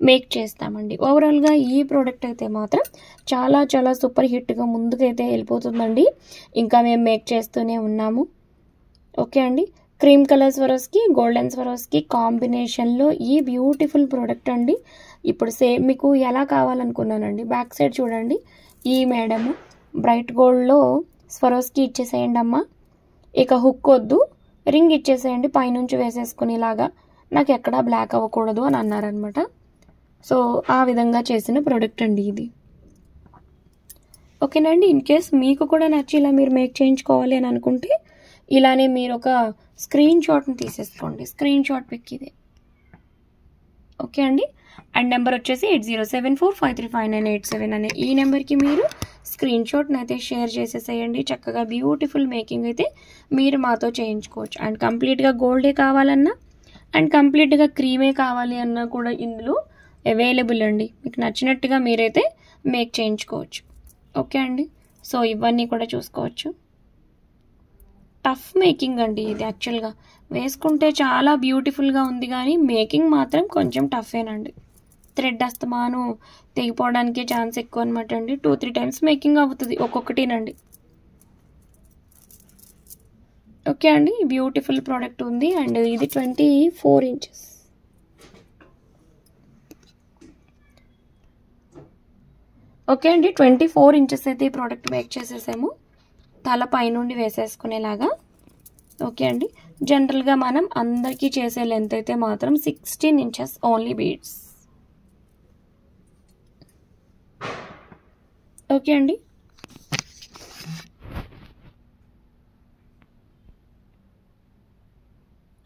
మేక్ చేస్తామండి. ఓవరాల్గా ఈ ప్రోడక్ట్ అయితే మాత్రం చాలా చాలా సూపర్ హిట్గా ముందుకైతే వెళ్ళిపోతుందండి. ఇంకా మేము మేక్ చేస్తూనే ఉన్నాము. ఓకే అండి. Cream colour Swarovski, golden Swarovski కాంబినేషన్లో ఈ బ్యూటిఫుల్ ప్రోడక్ట్ అండి. ఇప్పుడు సేమ్ మీకు ఎలా కావాలనుకున్నానండి, బ్యాక్ సైడ్ చూడండి, ఈ మేడము బ్రైట్ గోల్డ్లో స్వరోస్కి ఇచ్చేసేయండి అమ్మ, ఇక హుక్ వద్దు, రింగ్ ఇచ్చేసేయండి పైనుంచి వేసేసుకునేలాగా, నాకు ఎక్కడా బ్లాక్ అవ్వకూడదు అని అన్నారనమాట. సో ఆ విధంగా చేసిన ప్రోడక్ట్ అండి ఇది. ఓకేనండి. ఇన్ కేస్ మీకు కూడా నచ్చి ఇలా మీరు మేక్ చేయించుకోవాలి అని అనుకుంటే ఇలానే మీరు ఒక స్క్రీన్ షాట్ని తీసేసుకోండి. స్క్రీన్ షాట్ పిక్ ఇదే. ఓకే అండి. అండ్ నెంబర్ వచ్చేసి 8074535987 అనే ఈ నెంబర్కి మీరు స్క్రీన్ షాట్ని అయితే షేర్ చేసేసేయండి. చక్కగా బ్యూటిఫుల్ మేకింగ్ అయితే మీరు మాతో చేయించుకోవచ్చు. అండ్ కంప్లీట్గా గోల్డే కావాలన్నా అండ్ కంప్లీట్గా క్రీమే కావాలి అన్నా కూడా ఇందులో అవైలబుల్ అండి. మీకు నచ్చినట్టుగా మీరైతే మేక్ చేయించుకోవచ్చు. ఓకే అండి. సో ఇవన్నీ కూడా చూసుకోవచ్చు. టఫ్ మేకింగ్ అండి ఇది, యాక్చువల్గా వేసుకుంటే చాలా బ్యూటిఫుల్గా ఉంది కానీ మేకింగ్ మాత్రం కొంచెం టఫేనండి. థ్రెడ్ అస్తమాను తెగిపోవడానికి ఛాన్స్ ఎక్కువ అనమాట అండి. 2-3 టైమ్స్ మేకింగ్ అవుతుంది ఒక్కొక్కటినండి. ఓకే అండి. బ్యూటిఫుల్ ప్రోడక్ట్ ఉంది. అండ్ ఇది 24 ఇంచెస్. ఓకే అండి. 24 ఇంచెస్ అయితే ఈ ప్రోడక్ట్ మేక్ చేసేసాము, తల పైనుండి వేసేసుకునేలాగా. ఓకే అండి. జనరల్గా మనం అందరికీ చేసే లెంత్ అయితే మాత్రం 16 ఇంచెస్ ఓన్లీ బీడ్స్. ఓకే అండి.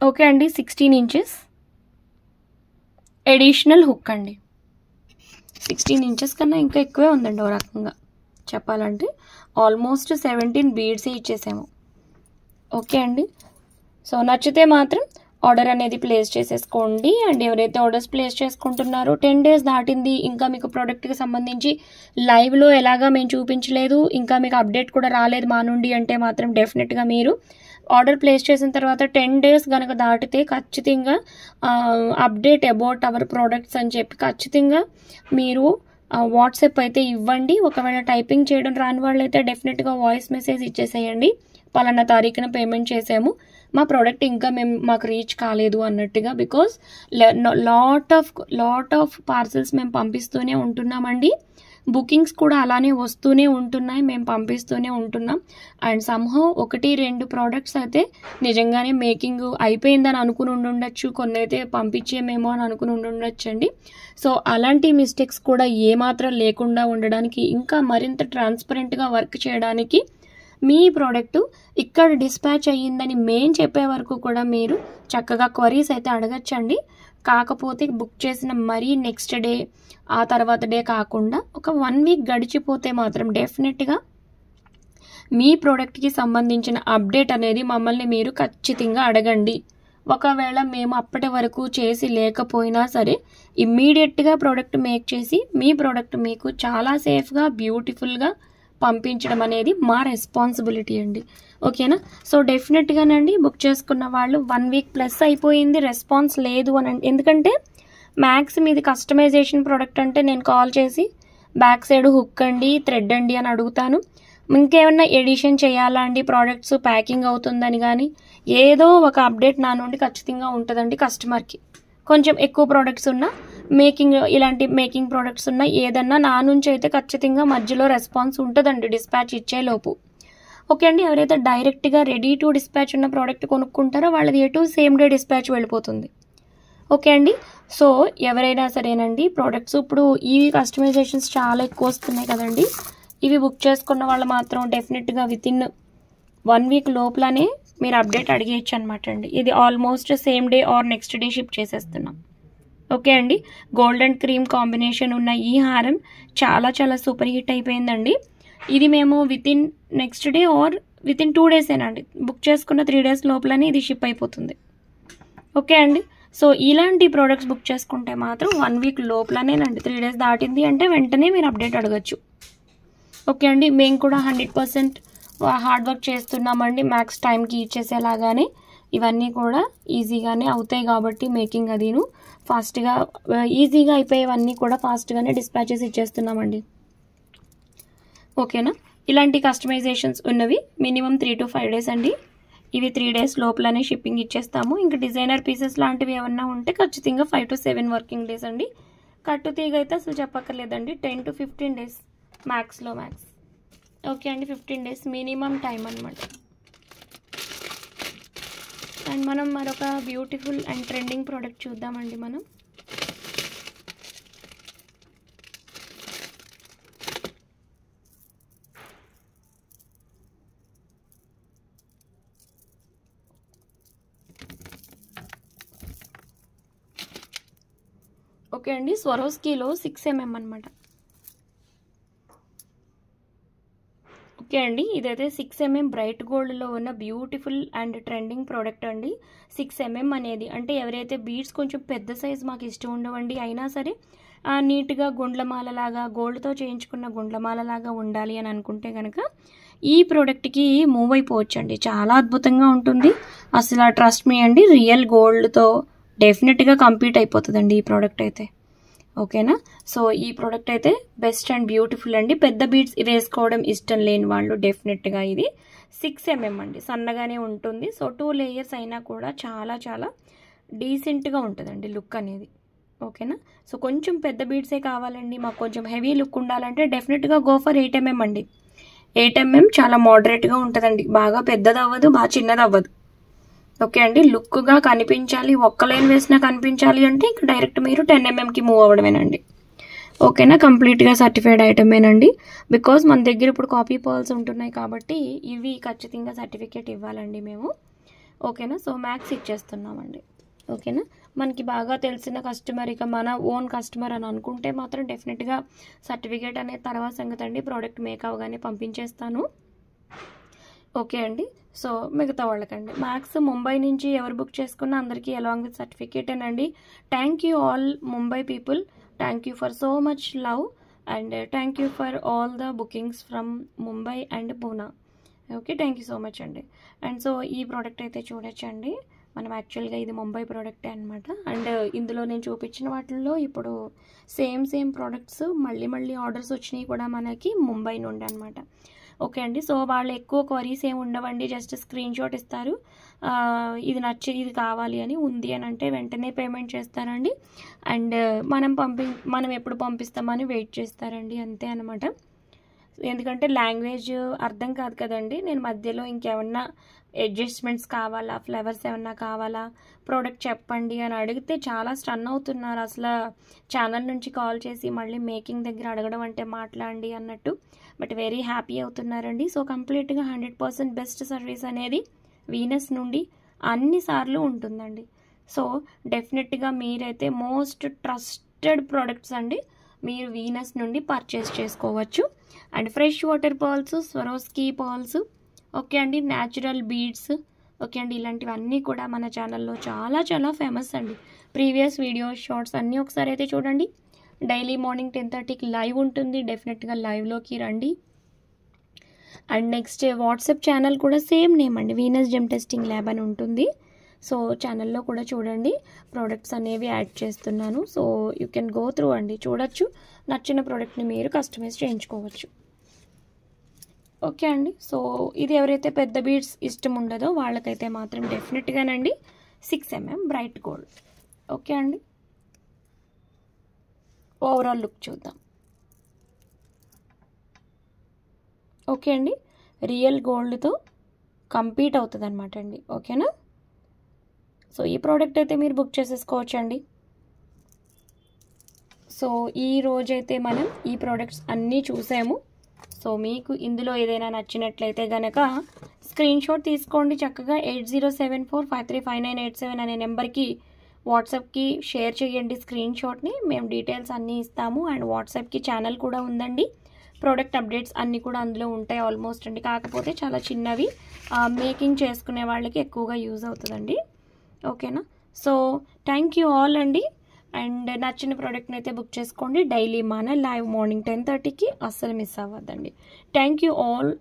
ఓకే అండి. 16 ఇంచెస్ ఎడిషనల్ హుక్ అండి. 16 ఇంచెస్ కన్నా ఇంకా ఎక్కువే ఉందండి ఓ రకంగా చెప్పాలంటే. ఆల్మోస్ట్ 17 బీడ్స్ ఇచ్చేసాము. ఓకే అండి. సో నచ్చితే మాత్రం ఆర్డర్ అనేది ప్లేస్ చేసేసుకోండి. అండ్ ఎవరైతే ఆర్డర్స్ ప్లేస్ చేసుకుంటున్నారో 10 days దాటింది, ఇంకా మీకు ప్రోడక్ట్కి సంబంధించి లైవ్లో ఎలాగా మేము చూపించలేదు, ఇంకా మీకు అప్డేట్ కూడా రాలేదు మా నుండి అంటే మాత్రం డెఫినెట్గా మీరు ఆర్డర్ ప్లేస్ చేసిన తర్వాత 10 days కనుక దాటితే ఖచ్చితంగా అప్డేట్ అబౌట్ అవర్ ప్రోడక్ట్స్ అని చెప్పి ఖచ్చితంగా మీరు వాట్సాప్ అయితే ఇవ్వండి. ఒకవేళ టైపింగ్ చేయడం రాని వాళ్ళైతే డెఫినెట్గా వాయిస్ మెసేజ్ ఇచ్చేసేయండి, పలానా తారీఖున పేమెంట్ చేసాము, మా ప్రోడక్ట్ ఇంకా మాకు రీచ్ కాలేదు అన్నట్టుగా. బికాజ్ లాట్ ఆఫ్ పార్సల్స్ మేము పంపిస్తూనే ఉంటున్నామండి. బుకింగ్స్ కూడా అలానే వస్తూనే ఉంటున్నాయి, మేము పంపిస్తూనే ఉంటున్నాం. అండ్ సమ్హౌ 1-2 ప్రోడక్ట్స్ అయితే నిజంగానే మేకింగ్ అయిపోయిందని అనుకుని ఉండొచ్చు, కొన్ని అయితే పంపించేమేమో అని అనుకుని ఉండొచ్చు అండి. సో అలాంటి మిస్టేక్స్ కూడా ఏమాత్రం లేకుండా ఉండడానికి, ఇంకా మరింత ట్రాన్స్పరెంట్గా వర్క్ చేయడానికి మీ ప్రోడక్ట్ ఇక్కడ డిస్పాచ్ అయ్యిందని మేము చెప్పే వరకు కూడా మీరు చక్కగా క్వరీస్ అయితే అడగచ్చండి. కాకపోతే బుక్ చేసిన మరీ నెక్స్ట్ డే ఆ తర్వాత డే కాకుండా ఒక 1 week గడిచిపోతే మాత్రం డెఫినెట్గా మీ ప్రోడక్ట్కి సంబంధించిన అప్డేట్ అనేది మమ్మల్ని మీరు ఖచ్చితంగా అడగండి. ఒకవేళ మేము అప్పటి వరకు చేసి లేకపోయినా సరే ఇమ్మీడియట్గా ప్రోడక్ట్ మేక్ చేసి మీ ప్రోడక్ట్ మీకు చాలా సేఫ్గా బ్యూటిఫుల్గా పంపించడం అనేది మా రెస్పాన్సిబిలిటీ అండి. ఓకేనా. సో డెఫినెట్గానండి బుక్ చేసుకున్న వాళ్ళు 1 week ప్లస్ అయిపోయింది, రెస్పాన్స్ లేదు అని. ఎందుకంటే మ్యాక్స్ మీది కస్టమైజేషన్ ప్రోడక్ట్ అంటే నేను కాల్ చేసి బ్యాక్ సైడ్ హుక్ అండి, థ్రెడ్ అండి అని అడుగుతాను. ఇంకేమన్నా ఎడిషన్ చేయాలా అండి, ప్రోడక్ట్స్ ప్యాకింగ్ అవుతుందని కానీ ఏదో ఒక అప్డేట్ నా నుండి ఖచ్చితంగా ఉంటుందండి. కస్టమర్కి కొంచెం ఎక్కువ ప్రోడక్ట్స్ ఉన్నా, ఇలాంటి మేకింగ్ ప్రోడక్ట్స్ ఉన్న ఏదన్నా నా నుంచి అయితే ఖచ్చితంగా మధ్యలో రెస్పాన్స్ ఉంటుందండి డిస్పాచ్ ఇచ్చేలోపు. ఓకే అండి. ఎవరైతే డైరెక్ట్గా రెడీ టు డిస్పాచ్ ఉన్న ప్రోడక్ట్ కొనుక్కుంటారో వాళ్ళది ఎటు సేమ్ డే డిస్పాచ్ వెళ్ళిపోతుంది. ఓకే అండి. సో ఎవరైనా సరేనండి ప్రోడక్ట్స్ ఇప్పుడు ఈ కస్టమైజేషన్స్ చాలా ఎక్కువ వస్తున్నాయి కదండి, ఇవి బుక్ చేసుకున్న వాళ్ళు మాత్రం డెఫినెట్గా వితిన్ 1 week లోపలనే మీరు అప్డేట్ అడిగేయచ్చు అనమాట అండి. ఇది almost same day or next day ship చేసేస్తున్నాం. ఓకే అండి. గోల్డ్ అండ్ క్రీమ్ కాంబినేషన్ ఉన్న ఈ హారం చాలా చాలా సూపర్ హిట్ అయిపోయిందండి. ఇది మేము within next day or within 2 days ఏనండి, బుక్ చేసుకున్న 3 days లోపలనే ఇది షిప్ అయిపోతుంది. ఓకే అండి. సో ఇలాంటి ప్రోడక్ట్స్ బుక్ చేసుకుంటే మాత్రం 1 week లోపలనేనండి, 3 days దాటింది అంటే వెంటనే మీరు అప్డేట్ అడగచ్చు. ఓకే అండి. మేము కూడా 100% హార్డ్ వర్క్ చేస్తున్నామండి, మ్యాక్స్ టైంకి ఇచ్చేసేలాగానే ఇవన్నీ కూడా ఈజీగానే అవుతాయి కాబట్టి మేకింగ్ అదిను ఫాస్ట్గా ఈజీగా అయిపోయేవన్నీ కూడా ఫాస్ట్గానే డిస్పాచెస్ ఇచ్చేస్తున్నామండి. ఓకేనా. ఇలాంటి కస్టమైజేషన్స్ ఉన్నవి మినిమం 3 to 5 days అండి. ఇవి 3 days లోపలనే షిప్పింగ్ ఇచ్చేస్తాము. ఇంకా డిజైనర్ పీసెస్ లాంటివి ఏమన్నా ఉంటే ఖచ్చితంగా 5 to 7 working days అండి. కట్టు తీగ అయితే అసలు చెప్పక్కర్లేదండి, 10 to 15 days మ్యాక్స్లో మ్యాక్స్. ఓకే అండి. 15 days మినిమం టైం అనమాట. అండ్ మనం మరొక బ్యూటిఫుల్ అండ్ ట్రెండింగ్ ప్రోడక్ట్ చూద్దామండి. మనం ఓకే అండి. స్వరోస్కీలో 6 mm అనమాట. ఓకే అండి. ఇదైతే 6 mm బ్రైట్ గోల్డ్లో ఉన్న బ్యూటిఫుల్ అండ్ ట్రెండింగ్ ప్రోడక్ట్ అండి. 6 mm అనేది అంటే ఎవరైతే బీడ్స్ కొంచెం పెద్ద సైజ్ మాకు ఇష్టం ఉండవండి, అయినా సరే నీట్గా గుండ్లమాలలాగా గోల్డ్తో చేయించుకున్న గుండ్లమాలలాగా ఉండాలి అని అనుకుంటే కనుక ఈ ప్రోడక్ట్కి మూవ్ అయిపోవచ్చండి. చాలా అద్భుతంగా ఉంటుంది అసలు. ట్రస్ట్ మీ అండి, రియల్ గోల్డ్తో డెఫినెట్గా కంప్లీట్ అయిపోతుందండి ఈ ప్రోడక్ట్ అయితే. ఓకేనా. సో ఈ ప్రోడక్ట్ అయితే బెస్ట్ అండ్ బ్యూటిఫుల్ అండి. పెద్ద బీడ్స్ వేసుకోవడం ఇష్టం లేని వాళ్ళు డెఫినెట్గా ఇది 6 mm అండి, సన్నగానే ఉంటుంది. సో 2 layers అయినా కూడా చాలా చాలా డీసెంట్గా ఉంటుందండి లుక్ అనేది. ఓకేనా. సో కొంచెం పెద్ద బీడ్సే కావాలండి, మాకు కొంచెం హెవీ లుక్ ఉండాలంటే డెఫినెట్గా గో ఫర్ 8 mm అండి. 8 mm చాలా మోడరేట్గా ఉంటుందండి, బాగా పెద్దది అవ్వదు, బాగా చిన్నది అవ్వదు. ఓకే అండి. లుక్గా కనిపించాలి, ఒక్క లైన్ వేసినా కనిపించాలి అంటే ఇంకా డైరెక్ట్ మీరు 10 mmకి మూవ్ అవ్వడమేనండి. ఓకేనా. కంప్లీట్గా సర్టిఫైడ్ ఐటమేనండి. బికాజ్ మన దగ్గర ఇప్పుడు కాపీ పర్ల్స్ ఉంటున్నాయి కాబట్టి ఇవి ఖచ్చితంగా సర్టిఫికేట్ ఇవ్వాలండి మేము. ఓకేనా. సో మ్యాక్స్ ఇచ్చేస్తున్నామండి. ఓకేనా. మనకి బాగా తెలిసిన కస్టమర్, ఇక మన ఓన్ కస్టమర్ అని అనుకుంటే మాత్రం డెఫినెట్గా సర్టిఫికేట్ అనేది తర్వాత సంగతి అండి. ప్రోడక్ట్ మేక్ అవగానే పంపించేస్తాను. ఓకే అండి. సో మిగతా వాళ్ళకండి మ్యాక్స్ ముంబై నుంచి ఎవరు బుక్ చేసుకున్నా అందరికీ అలాంగ్ విత్ సర్టిఫికేటేనండి. Thank you all Mumbai people, thank you for so much love and thank you for all the bookings from Mumbai and Poona. Okay, thank you so much అండి. అండ్ సో ఈ ప్రోడక్ట్ అయితే చూడొచ్చండి. మనం యాక్చువల్గా ఇది ముంబై ప్రోడక్టే అనమాట. అండ్ ఇందులో నేను చూపించిన వాటిల్లో ఇప్పుడు సేమ్ ప్రోడక్ట్స్ మళ్ళీ ఆర్డర్స్ వచ్చినాయి కూడా మనకి ముంబై నుండి అనమాట. ఓకే అండి. సో వాళ్ళు ఎక్కువ క్వరీస్ ఏమి ఉండవండి, జస్ట్ స్క్రీన్ షాట్ ఇస్తారు, ఇది నచ్చి ఇది కావాలి అని ఉంది అని అంటే వెంటనే పేమెంట్ చేస్తారండి. అండ్ మనం ఎప్పుడు పంపిస్తామని వెయిట్ చేస్తారండి, అంతే అనమాట. ఎందుకంటే లాంగ్వేజ్ అర్థం కాదు కదండి. నేను మధ్యలో ఇంకేమన్నా అడ్జస్ట్మెంట్స్ కావాలా, ఫ్లేవర్స్ ఏమన్నా కావాలా, ప్రోడక్ట్ చెప్పండి అని అడిగితే చాలా స్టన్ అవుతున్నారు. అసలు ఛానల్ నుంచి కాల్ చేసి మళ్ళీ మేకింగ్ దగ్గర అడగడం అంటే మాట్లాడండి అన్నట్టు. బట్ వెరీ హ్యాపీ అవుతున్నారండి. సో కంప్లీట్గా 100% బెస్ట్ సర్వీస్ అనేది వీనస్ నుండి అన్నిసార్లు ఉంటుందండి. సో డెఫినెట్గా మీరైతే మోస్ట్ ట్రస్టెడ్ ప్రోడక్ట్స్ అండి మీరు వీనస్ నుండి పర్చేస్ చేసుకోవచ్చు. And fresh water pearls, Swarovski pearls, okay అండి, న్యాచురల్ బీడ్స్, ఓకే అండి, ఇలాంటివన్నీ కూడా మన ఛానల్లో చాలా ఫేమస్ అండి. ప్రీవియస్ వీడియోస్, షార్ట్స్ అన్నీ ఒకసారి అయితే చూడండి. డైలీ మార్నింగ్ 10:30కి లైవ్ ఉంటుంది, డెఫినెట్గా లైవ్లోకి రండి. అండ్ నెక్స్ట్ వాట్సాప్ ఛానల్ కూడా సేమ్ నేమ్ అండి, వీనస్ జెమ్ టెస్టింగ్ ల్యాబ్ అని ఉంటుంది. సో ఛానల్లో కూడా చూడండి, ప్రోడక్ట్స్ అనేవి యాడ్ చేస్తున్నాను. So you can go through అండి, చూడొచ్చు. నచ్చిన ప్రోడక్ట్ని మీరు కస్టమైజ్ చేయించుకోవచ్చు. ఓకే అండి. సో ఇది ఎవరైతే పెద్ద బీడ్స్ ఇష్టం ఉండదో వాళ్ళకైతే మాత్రం డెఫినెట్గానండి 6mm బ్రైట్ గోల్డ్. ఓకే అండి. ఓవరాల్ లుక్ చూద్దాం. ఓకే అండి, రియల్ గోల్డ్తో కంపీట్ అవుతుంది అనమాట అండి. ఓకేనా. సో ఈ ప్రోడక్ట్ అయితే మీరు బుక్ చేసేసుకోవచ్చు అండి. సో ఈ రోజైతే మనం ఈ ప్రోడక్ట్స్ అన్నీ చూసాము. సో మీకు ఇందులో ఏదైనా నచ్చినట్లయితే కనుక స్క్రీన్ షాట్ తీసుకోండి. చక్కగా 8074535987 అనే నెంబర్కి వాట్సాప్కి షేర్ చేయండి స్క్రీన్ షాట్ని. మేము డీటెయిల్స్ అన్నీ ఇస్తాము. అండ్ వాట్సాప్కి ఛానల్ కూడా ఉందండి. ప్రోడక్ట్ అప్డేట్స్ అన్నీ కూడా అందులో ఉంటాయి ఆల్మోస్ట్ అండి. కాకపోతే చాలా చిన్నవి, మేకింగ్ చేసుకునే వాళ్ళకి ఎక్కువగా యూజ్ అవుతుందండి. ఓకేనా. సో థ్యాంక్ యూ ఆల్ అండి. అండ్ నచ్చిన ప్రోడక్ట్ని అయితే బుక్ చేసుకోండి. డైలీ మన లైవ్ మార్నింగ్ 10:30కి అస్సలు మిస్ అవ్వద్దండి. Thank you all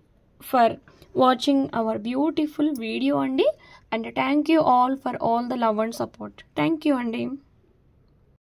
for watching our beautiful video అండి. And thank you all for all the love and support. Thank you అండి.